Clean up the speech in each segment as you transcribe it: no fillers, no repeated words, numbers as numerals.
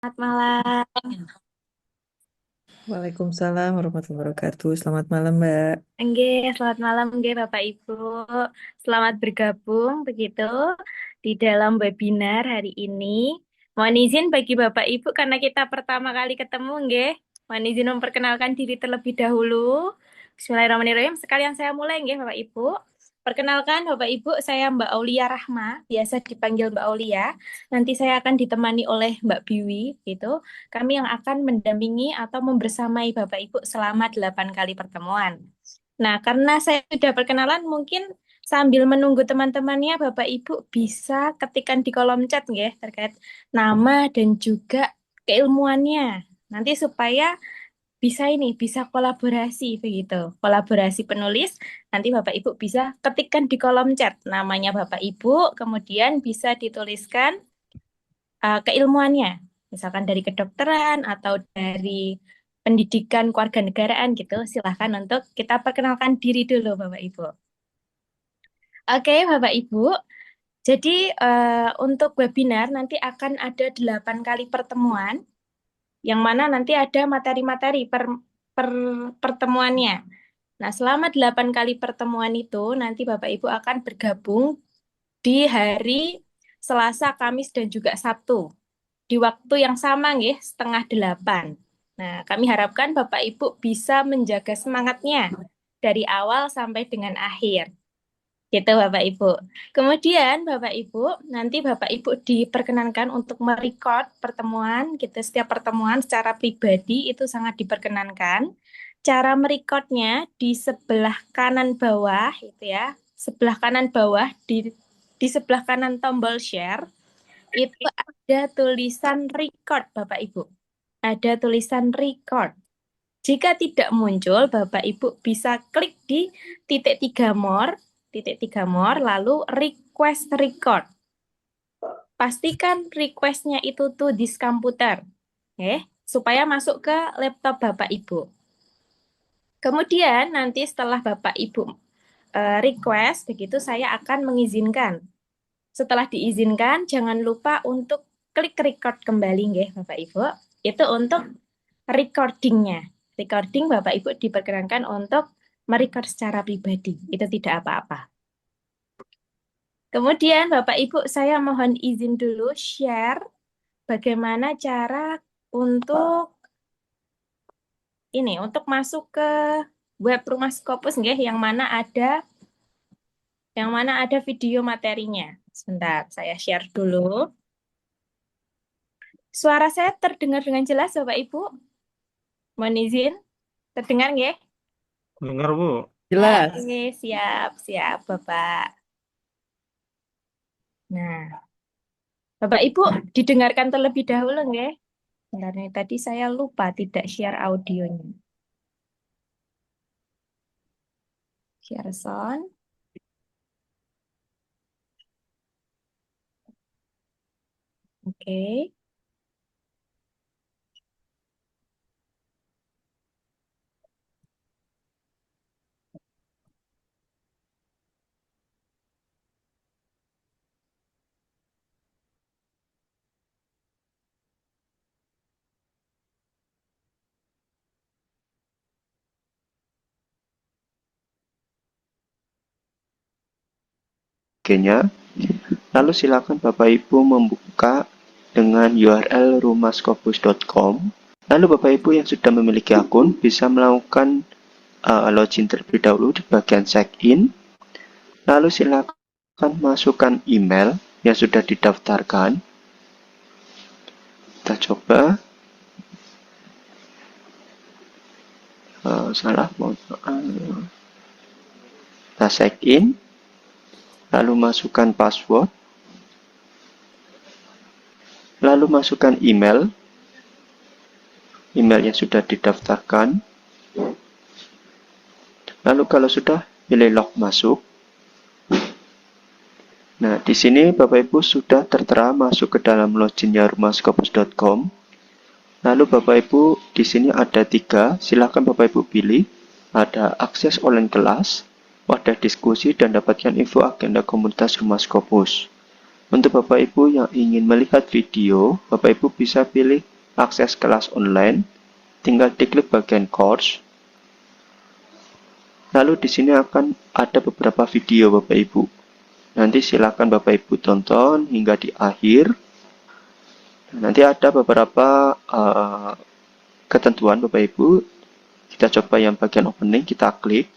Selamat malam. Waalaikumsalam warahmatullahi wabarakatuh. Selamat malam, Mbak. Selamat malam Bapak Ibu. Selamat bergabung begitu di dalam webinar hari ini. Mohon izin bagi Bapak Ibu karena kita pertama kali ketemu Mohon izin memperkenalkan diri terlebih dahulu. Bismillahirrahmanirrahim. Sekalian saya mulai Bapak Ibu. Perkenalkan Bapak Ibu, saya Mbak Aulia Rahma, biasa dipanggil Mbak Aulia. Nanti saya akan ditemani oleh Mbak Biwi gitu. Kami yang akan mendampingi atau membersamai Bapak Ibu selama 8 kali pertemuan. Nah, karena saya sudah perkenalan, mungkin sambil menunggu teman-temannya, Bapak Ibu bisa ketikkan di kolom chat terkait nama dan juga keilmuannya. Nanti supaya bisa kolaborasi begitu. Kolaborasi penulis, nanti Bapak Ibu bisa ketikkan di kolom chat namanya Bapak Ibu, kemudian bisa dituliskan keilmuannya. Misalkan dari kedokteran atau dari pendidikan kewarganegaraan gitu. Silahkan untuk kita perkenalkan diri dulu Bapak Ibu. Oke Bapak Ibu, jadi untuk webinar nanti akan ada 8 kali pertemuan, yang mana nanti ada materi-materi per pertemuannya. Nah, selama 8 kali pertemuan itu, nanti Bapak Ibu akan bergabung di hari Selasa, Kamis, dan juga Sabtu. Di waktu yang sama, 7:30. Nah, kami harapkan Bapak Ibu bisa menjaga semangatnya dari awal sampai dengan akhir. Gitu Bapak Ibu. Kemudian Bapak Ibu, nanti Bapak Ibu diperkenankan untuk merecord pertemuan, gitu. Setiap pertemuan secara pribadi itu sangat diperkenankan. Cara merecordnya di sebelah kanan bawah, itu ya. Sebelah kanan bawah, di sebelah kanan tombol share, itu ada tulisan record Bapak Ibu. Ada tulisan record. Jika tidak muncul, Bapak Ibu bisa klik di titik tiga more, lalu request record. Pastikan requestnya itu tuh di komputer, supaya masuk ke laptop Bapak Ibu. Kemudian nanti setelah Bapak Ibu request, begitu saya akan mengizinkan. Setelah diizinkan, jangan lupa untuk klik record kembali, Bapak Ibu. Itu untuk recordingnya. Recording Bapak Ibu diperkenankan untuk merecord secara pribadi. Itu tidak apa-apa. Kemudian Bapak Ibu, saya mohon izin dulu share bagaimana cara untuk untuk masuk ke web Rumah Scopus, yang mana ada video materinya. Sebentar, saya share dulu. Suara saya terdengar dengan jelas, Bapak Ibu? Mohon izin, terdengar nggih? Dengar, Bu. Jelas. Oke, siap, siap, Bapak. Nah, Bapak Ibu didengarkan terlebih dahulu nggih? Bentar nih, tadi saya lupa tidak share audionya. Share sound. Oke. Oke-nya. Lalu silakan Bapak Ibu membuka dengan URL rumahskopus.com. Lalu Bapak Ibu yang sudah memiliki akun bisa melakukan login terlebih dahulu di bagian check in. Lalu silakan masukkan email yang sudah didaftarkan. Kita coba. Salah mau kita check in. Lalu masukkan password. Lalu masukkan email yang sudah didaftarkan. Lalu kalau sudah, pilih log masuk. Nah, di sini Bapak Ibu sudah tertera masuk ke dalam loginnya rumahskopus.com. Lalu Bapak Ibu di sini ada 3, silakan Bapak Ibu pilih. Ada akses online kelas, wadah diskusi, dan dapatkan info agenda komunitas Rumah Skopus. Untuk Bapak Ibu yang ingin melihat video, Bapak Ibu bisa pilih akses kelas online, tinggal diklik bagian course. Lalu di sini akan ada beberapa video Bapak Ibu. Nanti silakan Bapak Ibu tonton hingga di akhir. Nanti ada beberapa ketentuan Bapak Ibu. Kita coba yang bagian opening, kita klik.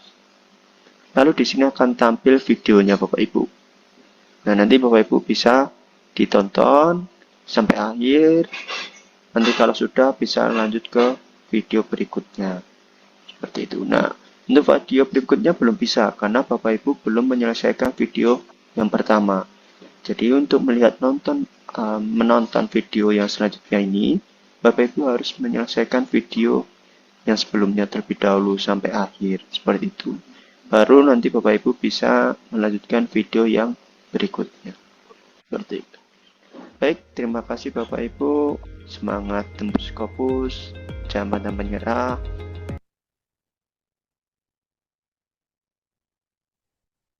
Lalu di sini akan tampil videonya Bapak Ibu. Nah, nanti Bapak Ibu bisa ditonton sampai akhir. Nanti kalau sudah bisa lanjut ke video berikutnya. Seperti itu. Nah, untuk video berikutnya belum bisa karena Bapak Ibu belum menyelesaikan video yang pertama. Jadi untuk menonton video yang selanjutnya ini, Bapak Ibu harus menyelesaikan video yang sebelumnya terlebih dahulu sampai akhir. Seperti itu. Baru nanti Bapak Ibu bisa melanjutkan video yang berikutnya. Seperti itu. Baik, terima kasih Bapak Ibu. Semangat tembus Scopus. Jangan pantang menyerah.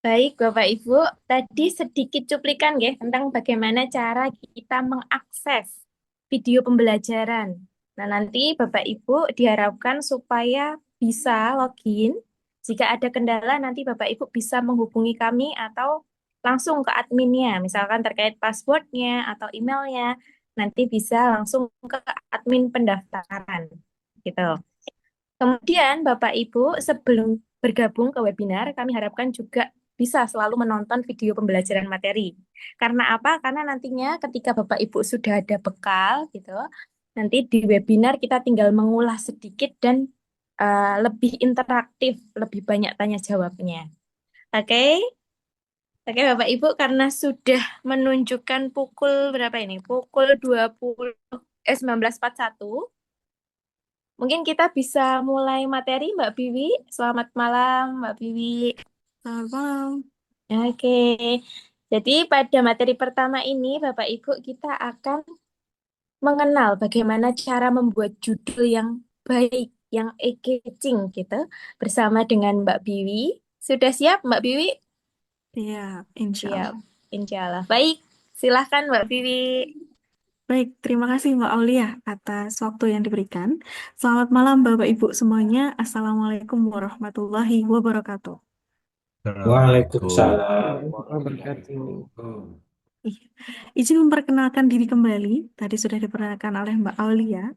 Baik, Bapak Ibu, tadi sedikit cuplikan ya tentang bagaimana cara kita mengakses video pembelajaran. Nah, nanti Bapak Ibu diharapkan supaya bisa login. Jika ada kendala, nanti Bapak Ibu bisa menghubungi kami atau langsung ke adminnya, misalkan terkait passwordnya atau emailnya, nanti bisa langsung ke admin pendaftaran. Gitu. Kemudian Bapak Ibu sebelum bergabung ke webinar, kami harapkan juga bisa selalu menonton video pembelajaran materi. Karena apa? Karena nantinya ketika Bapak Ibu sudah ada bekal gitu, nanti di webinar kita tinggal mengulas sedikit dan lebih interaktif, lebih banyak tanya jawabnya. Oke? Oke Bapak Ibu, karena sudah menunjukkan pukul berapa ini? Pukul 19.41. Mungkin kita bisa mulai materi, Mbak Biwi. Selamat malam, Mbak Biwi. Selamat malam. Oke, jadi pada materi pertama ini, Bapak Ibu, kita akan mengenal bagaimana cara membuat judul yang baik, yang eye-catching gitu, bersama dengan Mbak Biwi. Sudah siap, Mbak Biwi? Ya, insya Siap, Allah. insya Allah. Baik, silahkan Mbak Biwi. Baik, terima kasih Mbak Aulia atas waktu yang diberikan. Selamat malam Bapak Ibu semuanya. Assalamualaikum warahmatullahi wabarakatuh. Waalaikumsalam wabarakatuh. Iya. Izin memperkenalkan diri kembali. Tadi sudah diperkenalkan oleh Mbak Aulia.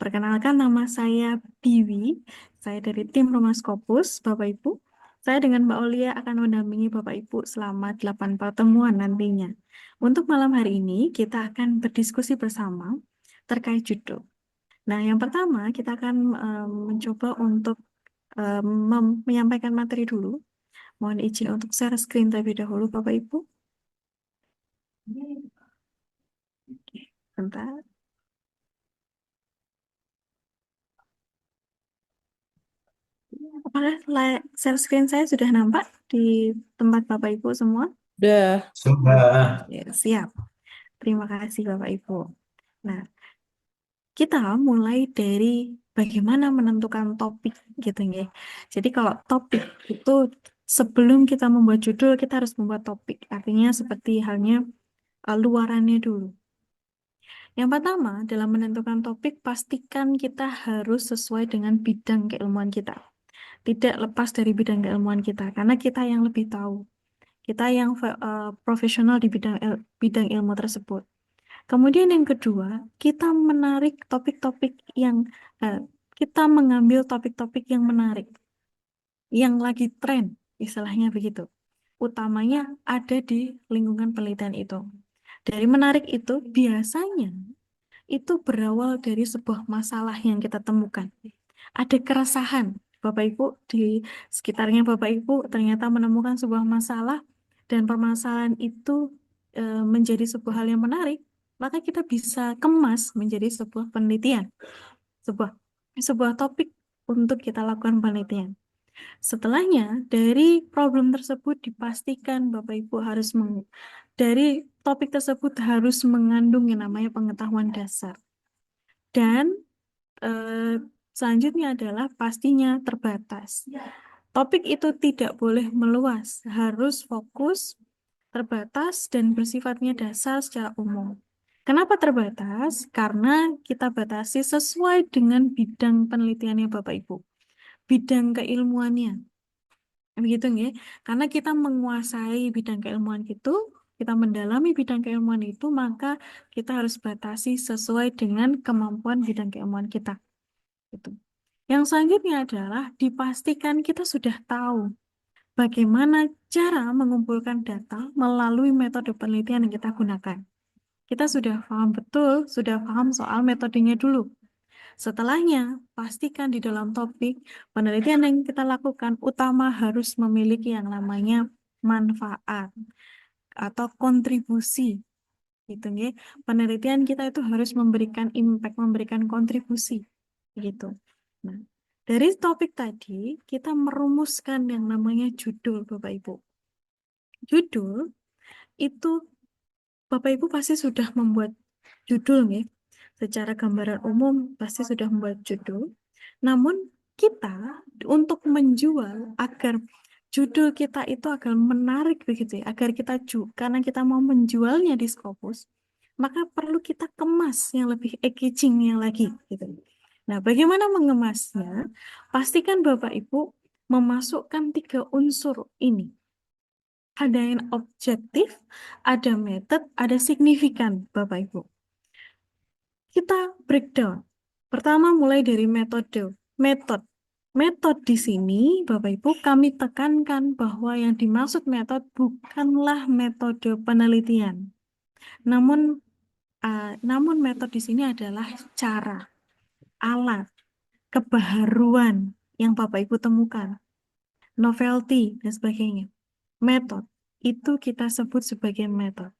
Perkenalkan nama saya Biwi. Saya dari tim Rumah Scopus, Bapak Ibu. Saya dengan Mbak Aulia akan mendampingi Bapak Ibu selama 8 pertemuan nantinya. Untuk malam hari ini, kita akan berdiskusi bersama terkait judul. Nah, yang pertama, kita akan mencoba untuk menyampaikan materi dulu. Mohon izin untuk share screen terlebih dahulu, Bapak Ibu. Oke, bentar. Apakah share screen saya sudah nampak di tempat Bapak Ibu semua? Sudah. Sudah. Ya, siap. Terima kasih Bapak Ibu. Nah, kita mulai dari bagaimana menentukan topik gitu ya. Jadi kalau topik itu sebelum kita membuat judul, kita harus membuat topik. Artinya seperti halnya luarannya dulu. Yang pertama, dalam menentukan topik, pastikan kita harus sesuai dengan bidang keilmuan kita. Tidak lepas dari bidang keilmuan kita, karena kita yang lebih tahu. Kita yang profesional di bidang ilmu tersebut. Kemudian yang kedua, kita menarik topik-topik yang kita mengambil topik-topik yang menarik, yang lagi tren, istilahnya begitu. Utamanya ada di lingkungan penelitian itu. Dari menarik itu biasanya itu berawal dari sebuah masalah yang kita temukan. Ada keresahan Bapak Ibu di sekitarnya Bapak Ibu ternyata menemukan sebuah masalah dan permasalahan itu menjadi sebuah hal yang menarik, maka kita bisa kemas menjadi sebuah penelitian, sebuah topik untuk kita lakukan penelitian. Setelahnya, dari problem tersebut dipastikan Bapak Ibu harus dari topik tersebut harus mengandung yang namanya pengetahuan dasar. Dan selanjutnya adalah pastinya terbatas. Topik itu tidak boleh meluas, harus fokus, terbatas, dan bersifatnya dasar secara umum. Kenapa terbatas? Karena kita batasi sesuai dengan bidang penelitiannya Bapak Ibu, bidang keilmuannya. Begitu nggih. Karena kita menguasai bidang keilmuan itu, kita mendalami bidang keilmuan itu, maka kita harus batasi sesuai dengan kemampuan bidang keilmuan kita. Gitu. Yang selanjutnya adalah dipastikan kita sudah tahu bagaimana cara mengumpulkan data melalui metode penelitian yang kita gunakan. Kita sudah paham betul, sudah paham soal metodenya dulu. Setelahnya, pastikan di dalam topik penelitian yang kita lakukan utama harus memiliki yang namanya manfaat atau kontribusi. Gitu nggih. Penelitian kita itu harus memberikan impact, memberikan kontribusi. Gitu. Nah, dari topik tadi kita merumuskan yang namanya judul, Bapak Ibu. Judul itu Bapak Ibu pasti sudah membuat judul nih. Secara gambaran umum pasti sudah membuat judul. Namun kita untuk menjual agar judul kita itu agar menarik begitu ya, agar kita karena kita mau menjualnya di Scopus, maka perlu kita kemas yang lebih engaging lagi gitu. Nah, bagaimana mengemasnya? Pastikan Bapak Ibu memasukkan 3 unsur ini. Ada yang objektif, ada method, ada signifikan, Bapak Ibu. Kita breakdown. Pertama mulai dari metode. Metode di sini, Bapak Ibu, kami tekankan bahwa yang dimaksud metode bukanlah metode penelitian. Namun metode di sini adalah cara, alat, kebaharuan yang Bapak Ibu temukan, novelty dan sebagainya. Metode itu kita sebut sebagai metode.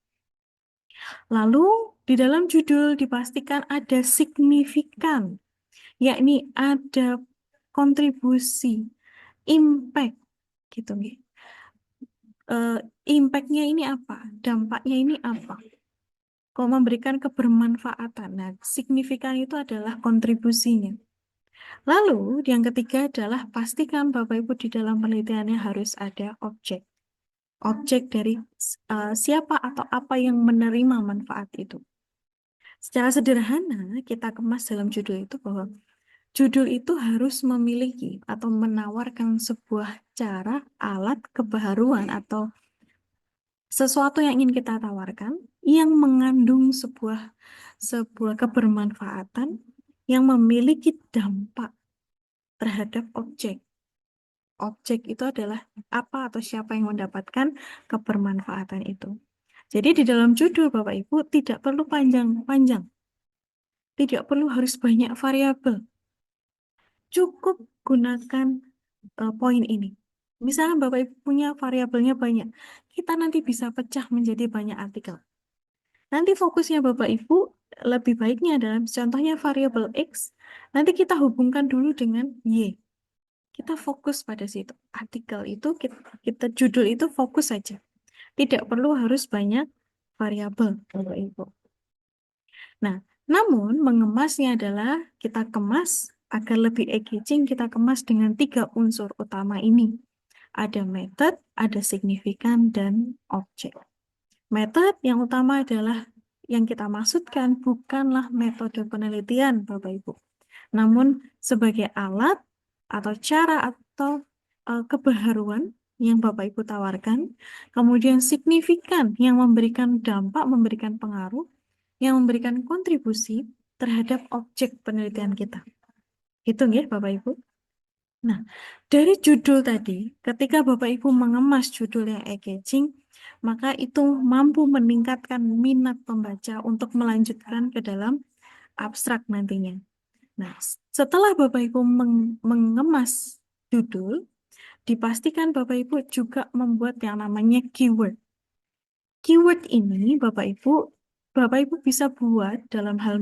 Lalu di dalam judul dipastikan ada signifikan, yakni ada kontribusi, impact, gitu nih. Impact-nya ini apa? Dampaknya ini apa? Kok memberikan kebermanfaatan. Nah, signifikan itu adalah kontribusinya. Lalu yang ketiga adalah pastikan Bapak Ibu di dalam penelitiannya harus ada objek. Objek dari siapa atau apa yang menerima manfaat itu. Secara sederhana, kita kemas dalam judul itu bahwa judul itu harus memiliki atau menawarkan sebuah cara, alat, kebaharuan, atau sesuatu yang ingin kita tawarkan yang mengandung sebuah kebermanfaatan yang memiliki dampak terhadap objek. Objek itu adalah apa atau siapa yang mendapatkan kebermanfaatan itu. Jadi di dalam judul Bapak Ibu tidak perlu panjang-panjang. Tidak perlu harus banyak variabel. Cukup gunakan poin ini. Misalnya Bapak Ibu punya variabelnya banyak. Kita nanti bisa pecah menjadi banyak artikel. Nanti fokusnya Bapak Ibu lebih baiknya adalah contohnya variabel X. Nanti kita hubungkan dulu dengan Y. Kita fokus pada situ. Artikel itu, kita judul itu fokus saja. Tidak perlu harus banyak variabel, Bapak Ibu. Nah, namun mengemasnya adalah kita kemas agar lebih engaging, kita kemas dengan 3 unsur utama ini. Ada method, ada signifikan, dan objek. Metode yang utama adalah yang kita maksudkan bukanlah metode penelitian, Bapak Ibu. Namun sebagai alat atau cara atau kebaharuan yang Bapak Ibu tawarkan, kemudian signifikan yang memberikan dampak, memberikan pengaruh, yang memberikan kontribusi terhadap objek penelitian kita. Itu ya Bapak Ibu. Nah, dari judul tadi, ketika Bapak Ibu mengemas judul yang engaging, maka itu mampu meningkatkan minat pembaca untuk melanjutkan ke dalam abstrak nantinya. Nah, setelah Bapak Ibu mengemas judul, dipastikan Bapak Ibu juga membuat yang namanya keyword. Keyword ini Bapak Ibu bisa buat dalam hal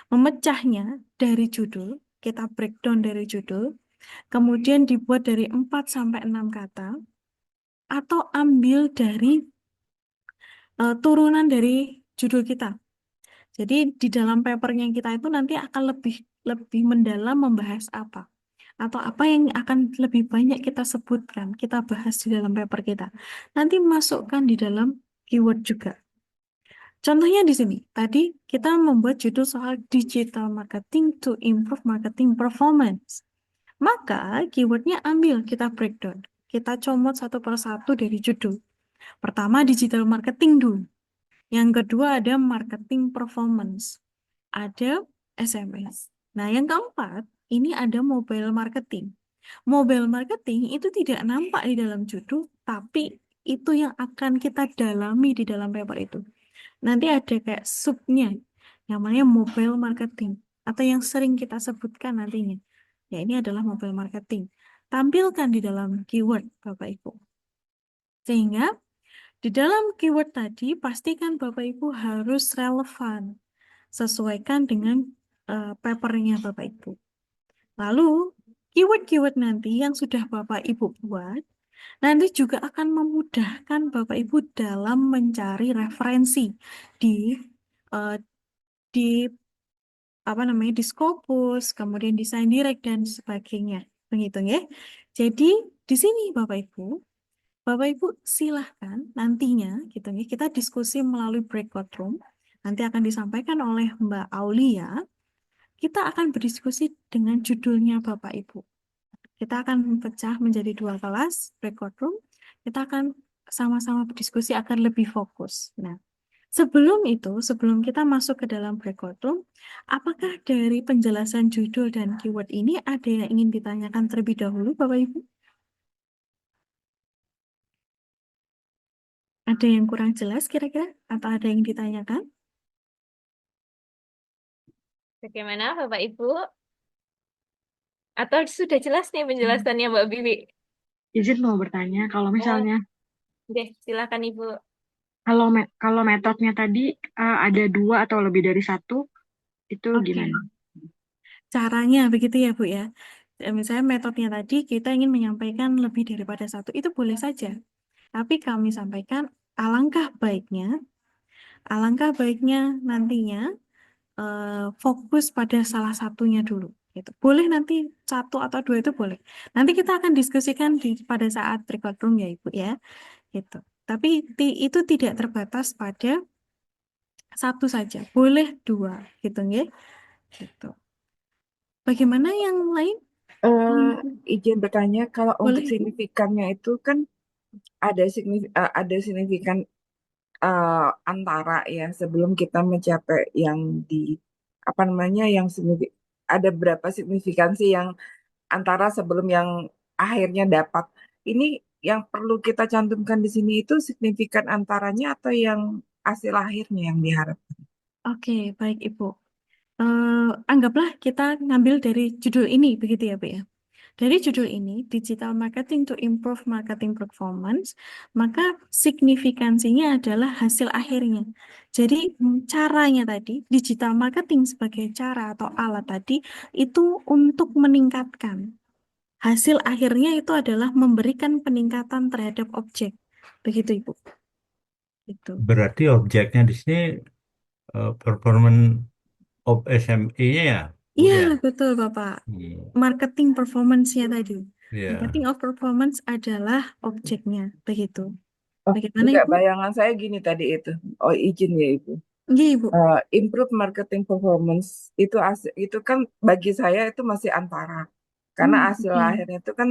memecahnya dari judul, kita breakdown dari judul, kemudian dibuat dari 4-6 kata, atau ambil dari turunan dari judul kita. Jadi di dalam papernya kita itu nanti akan lebih mendalam membahas apa. Atau apa yang akan lebih banyak kita sebutkan, kita bahas di dalam paper kita. Nanti masukkan di dalam keyword juga. Contohnya di sini, tadi kita membuat judul soal digital marketing to improve marketing performance. Maka keywordnya ambil, kita breakdown. Kita comot satu persatu dari judul. Pertama digital marketing dulu. Yang kedua ada marketing performance. Ada SMS. Nah, yang keempat, ini ada mobile marketing. Mobile marketing itu tidak nampak di dalam judul, tapi itu yang akan kita dalami di dalam paper itu. Nanti ada kayak subnya, yang namanya mobile marketing, atau yang sering kita sebutkan nantinya. Ya, ini adalah mobile marketing. Tampilkan di dalam keyword, Bapak Ibu. Sehingga di dalam keyword tadi, pastikan Bapak Ibu harus relevan. Sesuaikan dengan papernya Bapak Ibu. Lalu, keyword-keyword nanti yang sudah Bapak Ibu buat, nanti juga akan memudahkan Bapak Ibu dalam mencari referensi di eh, di apa namanya di Scopus, kemudian desain direct dan sebagainya. Begitu ya. Jadi di sini Bapak Ibu silahkan nantinya gitu ya kita diskusi melalui breakout room. Nanti akan disampaikan oleh Mbak Aulia. Kita akan berdiskusi dengan judulnya Bapak Ibu. Kita akan pecah menjadi 2 kelas breakout room. Kita akan sama-sama berdiskusi agar lebih fokus. Nah, sebelum itu, sebelum kita masuk ke dalam breakout room, apakah dari penjelasan judul dan keyword ini ada yang ingin ditanyakan terlebih dahulu, Bapak Ibu? Ada yang kurang jelas kira-kira? Atau ada yang ditanyakan? Bagaimana Bapak Ibu? Atau sudah jelas nih penjelasannya Mbak Bibi? Izin mau bertanya, kalau Oh, misalnya deh, silakan Ibu. kalau metodenya tadi ada 2 atau lebih dari 1, itu Oke. gimana? Caranya begitu ya, Bu ya. Misalnya metodenya tadi kita ingin menyampaikan lebih daripada 1, itu boleh saja. Tapi kami sampaikan alangkah baiknya nantinya fokus pada salah satunya dulu. Gitu. Boleh nanti 1 atau 2 itu boleh. Nanti kita akan diskusikan pada saat breakout room ya Ibu ya. Gitu. Tapi itu tidak terbatas pada 1 saja. Boleh 2 gitu ya. Gitu. Bagaimana yang lain? Izin bertanya, kalau untuk Boleh. signifikannya itu kan ada signifikan antara ya sebelum kita mencapai yang di apa namanya yang ada berapa signifikansi yang antara sebelum yang akhirnya dapat. Ini yang perlu kita cantumkan di sini itu signifikan antaranya atau yang hasil akhirnya yang diharap. Oke, baik Ibu. Anggaplah kita ngambil dari judul ini, begitu ya, Bu ya. Dari judul ini, Digital Marketing to Improve Marketing Performance, maka signifikansinya adalah hasil akhirnya. Jadi caranya tadi, digital marketing sebagai cara atau alat tadi, itu untuk meningkatkan. Hasil akhirnya itu adalah memberikan peningkatan terhadap objek. Begitu, Ibu. Itu. Berarti objeknya di sini performance of SME-nya ya, Bu Iya, ya? betul, Bapak. Hmm. Marketing performance-nya tadi. Marketing Ya. of performance adalah objeknya, begitu. Oh, Bagaimana, enggak, Ibu? bayangan saya gini tadi itu. Oh, izin ya Ibu. Iya, Ibu. Improve marketing performance itu kan bagi saya itu masih antara karena hasil Oke. akhirnya itu kan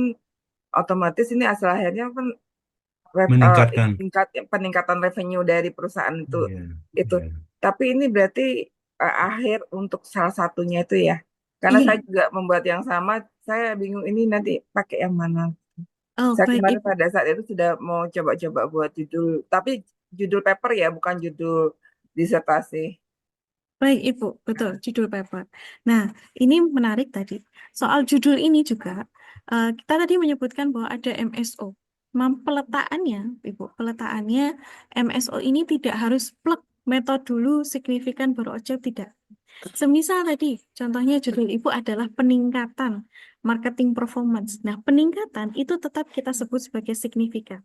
otomatis ini hasil akhirnya kan Meningkatkan. peningkatan revenue dari perusahaan Iya, itu iya. tapi ini berarti akhir untuk salah satunya itu ya karena Iya. saya juga membuat yang sama. Saya bingung ini nanti pakai yang mana. Oh, Saya baik, kemarin Ibu. pada saat itu sudah mau coba-coba buat judul tapi judul paper ya bukan judul disertasi. Baik, Ibu. Betul, judul paper. Nah, ini menarik tadi. Soal judul ini juga, kita tadi menyebutkan bahwa ada MSO. Peletaannya, Ibu, peletaannya MSO ini tidak harus plek metode dulu signifikan baru objek, tidak. Semisal tadi, contohnya judul Ibu adalah peningkatan marketing performance. Nah, peningkatan itu tetap kita sebut sebagai signifikan.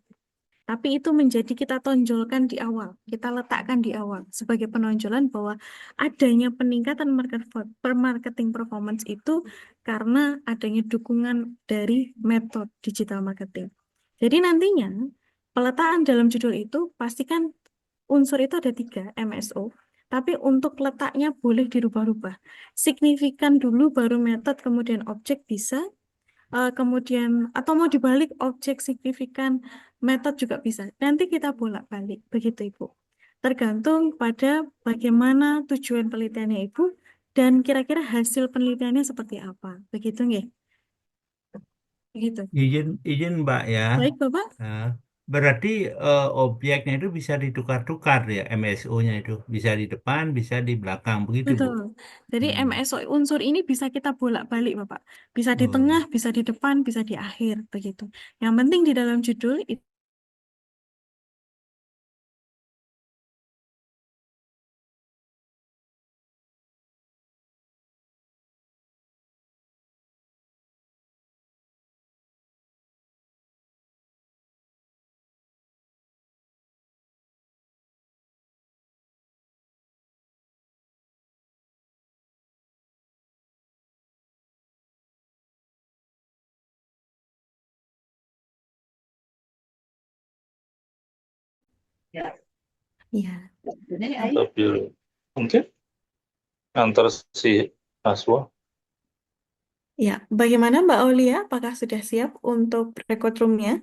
Tapi itu menjadi kita tonjolkan di awal, kita letakkan di awal sebagai penonjolan bahwa adanya peningkatan marketing performance itu karena adanya dukungan dari metode digital marketing. Jadi nantinya peletaan dalam judul itu pastikan unsur itu ada 3, MSO. Tapi untuk letaknya boleh dirubah-rubah. Signifikan dulu, baru metode, kemudian objek bisa. Kemudian, atau mau dibalik, objek signifikan, metode juga bisa. Nanti kita bolak-balik, begitu Ibu. Tergantung pada bagaimana tujuan penelitiannya Ibu dan kira-kira hasil penelitiannya seperti apa. Begitu nggih? Begitu. Izin Mbak ya. Baik, Bapak. Nah, berarti objeknya itu bisa ditukar-tukar ya, MSO-nya itu. Bisa di depan, bisa di belakang. Begitu, Bu. Betul. Jadi Hmm. MSO unsur ini bisa kita bolak-balik, Bapak. Bisa di tengah, Oh, bisa di depan, bisa di akhir, begitu. Yang penting di dalam judul itu. Ya. Tapi mungkin antar si Aswa. Ya, bagaimana Mbak Aulia? Apakah sudah siap untuk record room-nya?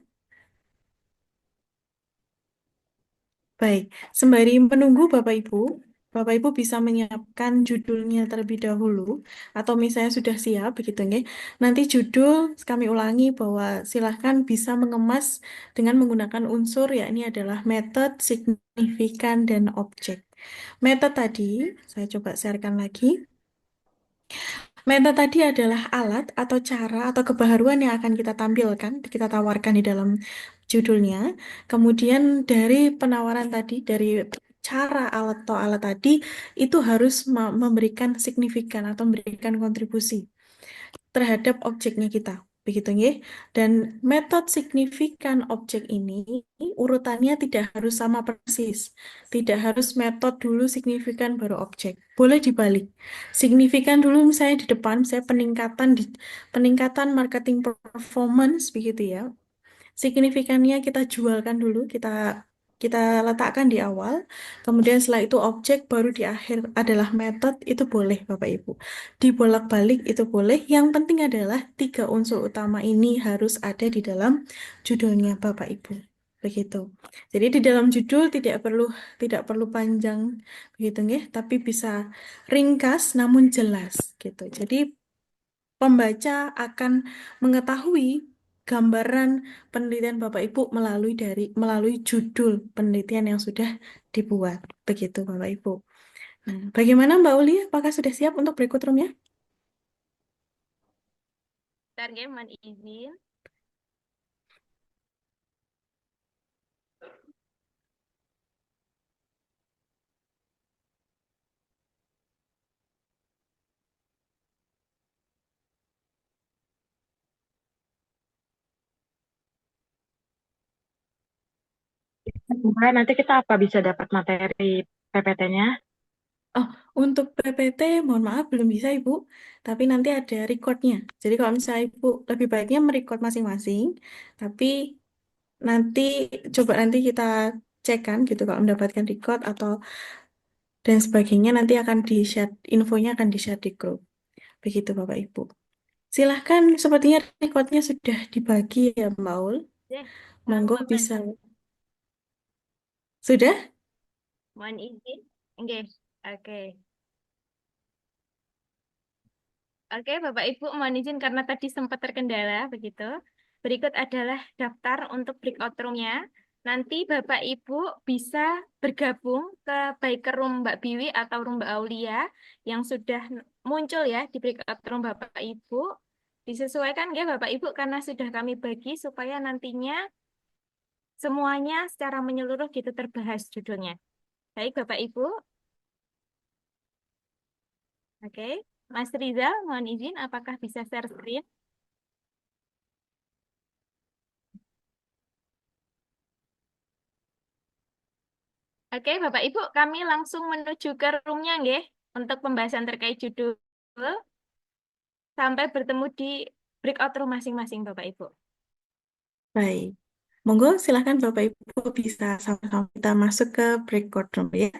Baik, sembari menunggu Bapak Ibu bisa menyiapkan judulnya terlebih dahulu, atau misalnya sudah siap, begitu nggih. Nanti judul kami ulangi bahwa silahkan bisa mengemas dengan menggunakan unsur, yakni adalah metode, signifikan, dan objek. Metode tadi, saya coba sharekan lagi. Metode tadi adalah alat atau cara atau kebaharuan yang akan kita tampilkan, kita tawarkan di dalam judulnya. Kemudian dari penawaran tadi, dari cara alat atau alat tadi, itu harus memberikan signifikan atau memberikan kontribusi terhadap objeknya kita. Begitu nggih. Dan metode signifikan objek ini urutannya tidak harus sama persis. Tidak harus metode dulu signifikan baru objek. Boleh dibalik. Signifikan dulu misalnya di depan, saya peningkatan marketing performance begitu ya. Signifikannya kita jualkan dulu, kita letakkan di awal, kemudian setelah itu objek, baru di akhir adalah metode, itu boleh Bapak Ibu. Dibolak-balik itu boleh, yang penting adalah 3 unsur utama ini harus ada di dalam judulnya Bapak Ibu. Begitu. Jadi di dalam judul tidak perlu panjang begitu nggih, tapi bisa ringkas namun jelas gitu. Jadi pembaca akan mengetahui gambaran penelitian Bapak Ibu melalui judul penelitian yang sudah dibuat. Begitu Bapak Ibu. Nah, bagaimana Mbak Uli? Apakah sudah siap untuk berikut roomnya? Bentar nggih, mohon izin. Mbak, nanti kita apa bisa dapat materi PPT-nya? Oh, untuk PPT mohon maaf belum bisa Ibu, tapi nanti ada recordnya. Jadi kalau misalnya Ibu lebih baiknya merecord masing-masing, tapi nanti nanti kita cekkan gitu kalau mendapatkan record atau dan sebagainya nanti akan di-share, infonya akan di-share di grup. Begitu Bapak Ibu. Silahkan, sepertinya recordnya sudah dibagi ya Mbak Ul. Deh, Monggo sanggup bisa. Mas. Sudah? Mohon izin. Nggih. Oke. Oke, Bapak Ibu, mohon izin karena tadi sempat terkendala begitu. Berikut adalah daftar untuk breakout room-nya. Nanti Bapak Ibu bisa bergabung ke baik ke room Mbak Biwi atau room Mbak Aulia yang sudah muncul ya di breakout room Bapak Ibu. Disesuaikan ya Bapak Ibu karena sudah kami bagi supaya nantinya semuanya secara menyeluruh gitu terbahas judulnya. Baik Bapak Ibu. Oke. Mas Rizal, mohon izin apakah bisa share screen? Oke, Bapak Ibu, kami langsung menuju ke roomnya, nggih, untuk pembahasan terkait judul. Sampai bertemu di breakout room masing-masing, Bapak Ibu. Baik. Monggo silahkan Bapak Ibu bisa sama-sama kita masuk ke breakout room ya.